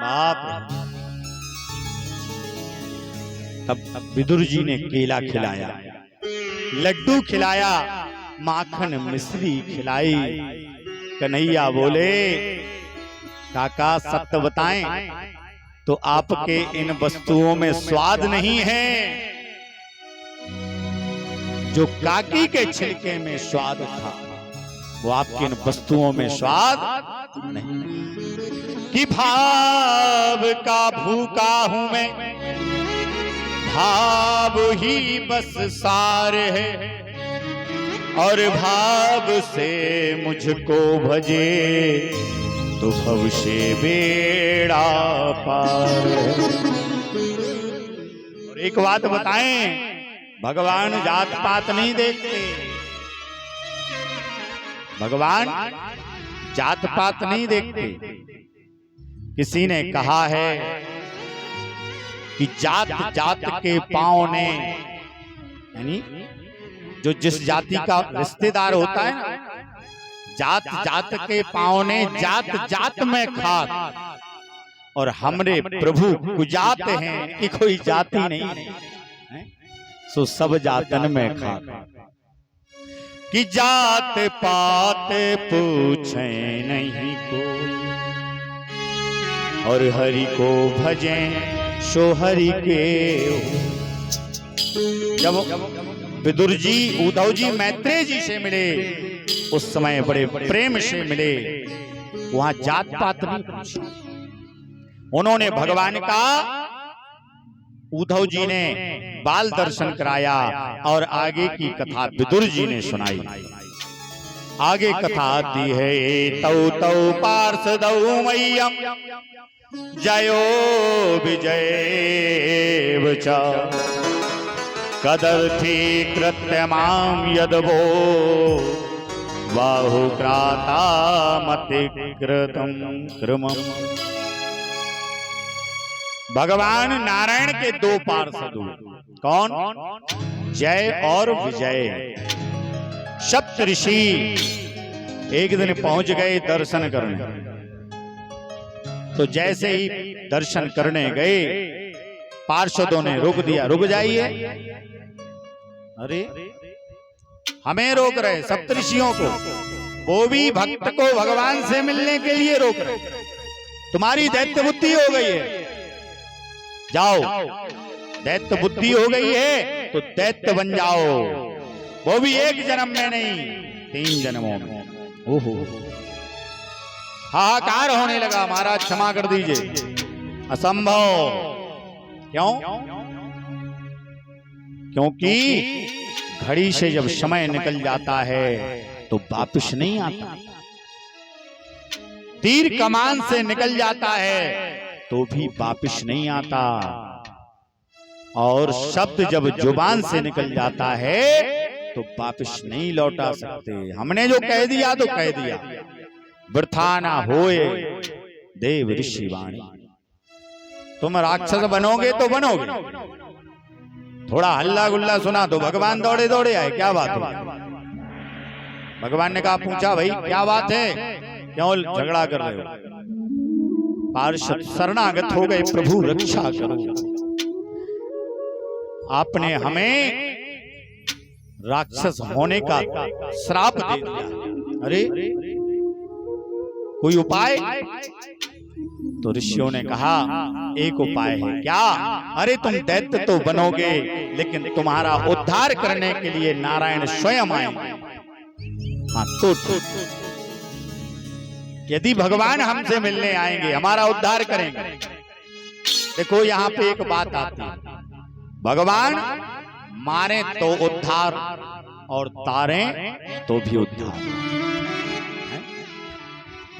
बाप रे। तब विदुर जी ने केला खिलाया, लड्डू खिलाया, माखन मिश्री खिलाई। कन्हैया बोले, काका सत्य बताएं तो आपके इन वस्तुओं में स्वाद नहीं है जो काकी के छिलके में स्वाद था, वो आपके इन वस्तुओं में स्वाद नहीं। कि भाव का भूखा हूं मैं, भाव ही बस सार है, और भाव से मुझको भजे तो भव से बेड़ा पार। और एक बात बताएं, भगवान जात पात नहीं देखते, भगवान जात पात नहीं देखते। किसी ने कहा है कि जात जात के पांव ने, यानी जो जिस जाति का रिश्तेदार होता है ना, जात जात के पांव ने जात जात में खात, और हमरे प्रभु कुजात हैं कि कोई जाति नहीं है, सो सब जातन में खात। कि जात पात पूछे नहीं कोई, और हरि को भजें सो हरि के। जब विदुर जी उद्धव जी मैत्रेय जी से मिले, उस समय बड़े प्रेम से मिले, वहां जात पात नहीं पूछी। उन्होंने भगवान का, उद्धव जी ने बाल दर्शन कराया, और आगे की कथा विदुर जी ने सुनाई। आगे कथा आती है, तौ तौ पार्षदौ मह्यम जयो विजय च, कदर्थी कृत्यमाम यदवो बाहुक्राता मतिकृतं क्रमम्। भगवान नारायण के दो पार्षद, कौन? जय और विजय। सप्त ऋषि एक दिन पहुंच गए दर्शन करने। तो जैसे ही दर्शन करने गए, पार्षदों ने रोक दिया, रुक जाइए। अरे हमें रोक रहे, सप्तऋषियों को, वो भी भक्त को भगवान से मिलने के लिए रोक रहे। तुम्हारी दैत्य बुद्धि हो गई है, जाओ। दैत्य बुद्धि हो गई है तो दैत्य बन जाओ, वो भी एक जन्म में नहीं, 3 जन्मों में। ओहो, हाहाकार होने लगा। महाराज क्षमा कर दीजिए, असंभव। क्यों? क्योंकि घड़ी से जब समय निकल जाता है तो वापस नहीं आता। तीर कमान से निकल जाता है तो भी वापस नहीं आता, और शब्द जब जुबान से निकल जाता है तो वापस नहीं लौटा सकते। हमने जो कह दिया तो कह दिया, वृथा ना होए देव ऋषि वाणी। तुम राक्षस बनोगे तो बनोगे, थोड़ा हल्ला गुल्ला सुना तो भगवान दौड़े दौड़े आए, क्या बात है? भगवान ने कहा, पूछा भाई क्या बात है, क्यों झगड़ा कर रहे हो? पार्षद शरणागत हो गए, प्रभु रक्षा करो। आपने हमें राक्षस होने का श्राप दे दिया। अरे कोई उपाय? तो ऋषियों ने कहा, एक उपाय है। क्या? अरे तुम दैत्य तो बनोगे, लेकिन तुम्हारा उद्धार करने के लिए नारायण स्वयं आएंगे। हाँ तो यदि भगवान हमसे मिलने आएंगे, हमारा उद्धार करेंगे। देखो यहाँ पे एक बात आती है, भगवान मारे तो उद्धार, और तारे तो भी उद्धार।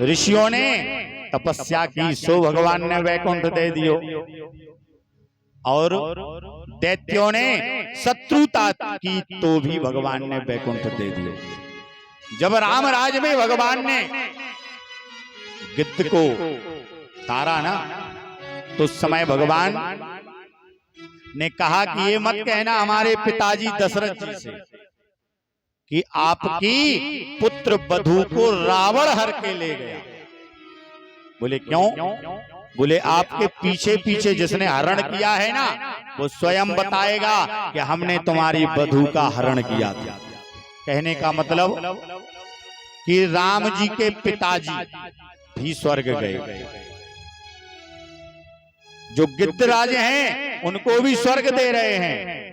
ऋषियों ने तपस्या की, सो भगवान ने वैकुंठ दे दियो, और दैत्यों ने शत्रुता की तो भी भगवान ने वैकुंठ दे दियो। जब राम राज में भगवान ने गिद्ध को तारा ना, तो उस समय भगवान ने कहा कि ये मत कहना हमारे पिताजी दशरथ जी से कि आपकी पुत्र बधू को रावण हर के ले गया। बोले क्यों? बोले आपके पीछे पीछे जिसने हरण किया है ना, वो स्वयं बताएगा कि हमने तुम्हारी बधू का हरण किया था। कहने का मतलब कि राम जी के पिताजी भी स्वर्ग गए, जो गिद्धराज हैं उनको भी स्वर्ग दे रहे हैं,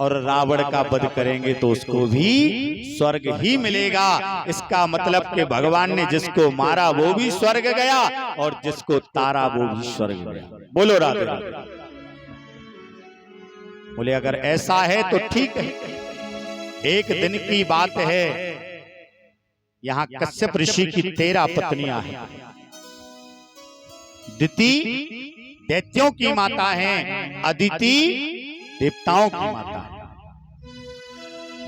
और रावण का वध करेंगे तो उसको भी स्वर्ग ही मिलेगा। इसका मतलब कि भगवान ने जिसको मारा वो भी स्वर्ग गया, और जिसको तारा वो भी स्वर्ग गया। बोलो राधे राधे। बोले अगर ऐसा है तो ठीक है। एक दिन की बात है, यहां कश्यप ऋषि की 13 पत्नियां हैं। दिति दैत्यों की माता है, अदिति देवताओं की माता है।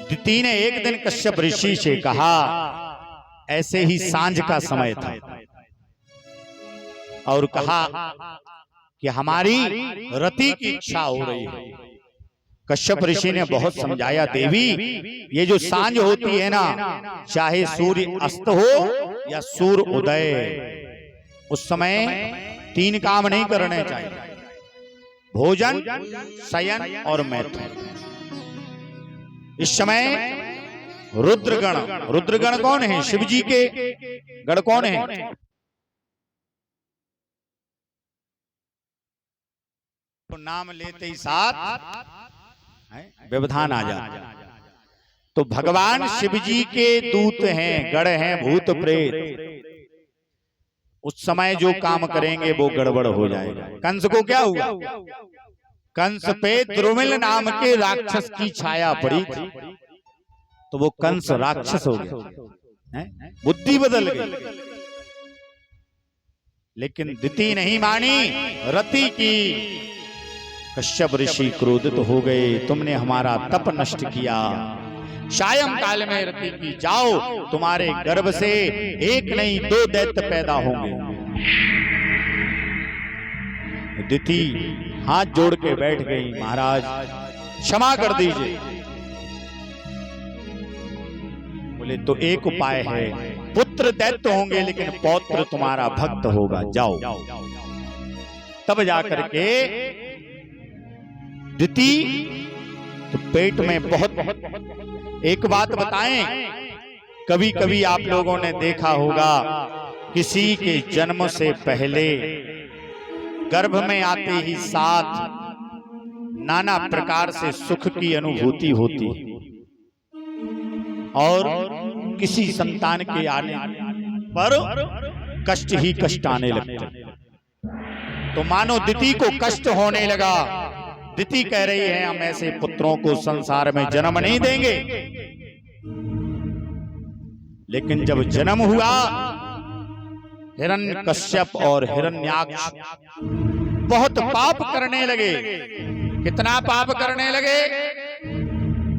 दिति ने एक दिन कश्यप ऋषि से कहा, ऐसे ही सांझ का समय था, और कहा कि हमारी रति की इच्छा हो रही है। कश्यप ऋषि ने बहुत समझाया, देवी ये जो सांझ होती है ना, चाहे सूर्य अस्त हो या सूर्य उदय, उस समय 3 काम नहीं करने चाहिए, भोजन, शयन और मैथुन। इस समय रुद्रगण कौन है? शिव जी के गण कौन है? तो नाम लेते ही साथ व्यवधान आ जाता। तो भगवान शिव जी के दूत हैं, गण हैं, भूत प्रेत। उस समय जो काम करेंगे वो गड़बड़ हो जाएगा। कंस को क्या हुआ? कंस पे द्रुमिल नाम के राक्षस की छाया पड़ी थी, तो वो कंस राक्षस हो गया, बुद्धि बदल गई। लेकिन दिति नहीं मानी, रति की। कश्यप ऋषि क्रोधित हो गए, तुमने हमारा तप नष्ट किया। सायं काल में रति की जाओ, तुम्हारे गर्भ से 1 नहीं 2 दैत्य पैदा होंगे। दिति हाथ जोड़ के बैठ गई, महाराज क्षमा कर दीजिए। बोले तो एक उपाय है, पुत्र दैत्य होंगे लेकिन पौत्र तुम्हारा भक्त होगा, जाओ। तब जाकर के दिति तो पेट में बहुत। एक बात बताएं, कभी कभी आप लोगों ने देखा होगा, किसी के जन्म से पहले गर्भ में आते ही साथ नाना प्रकार से सुख की अनुभूति होती है, और किसी संतान के आने पर कष्ट ही कष्ट आने लगते। तो मानो दिति को कष्ट होने लगा। दिति कह रही है, हम ऐसे पुत्रों को संसार में जन्म नहीं देंगे। लेकिन जब जन्म हुआ, हिरण्यकश्यप और हिरण्याक्ष बहुत पाप करने लगे। कितना पाप करने लगे?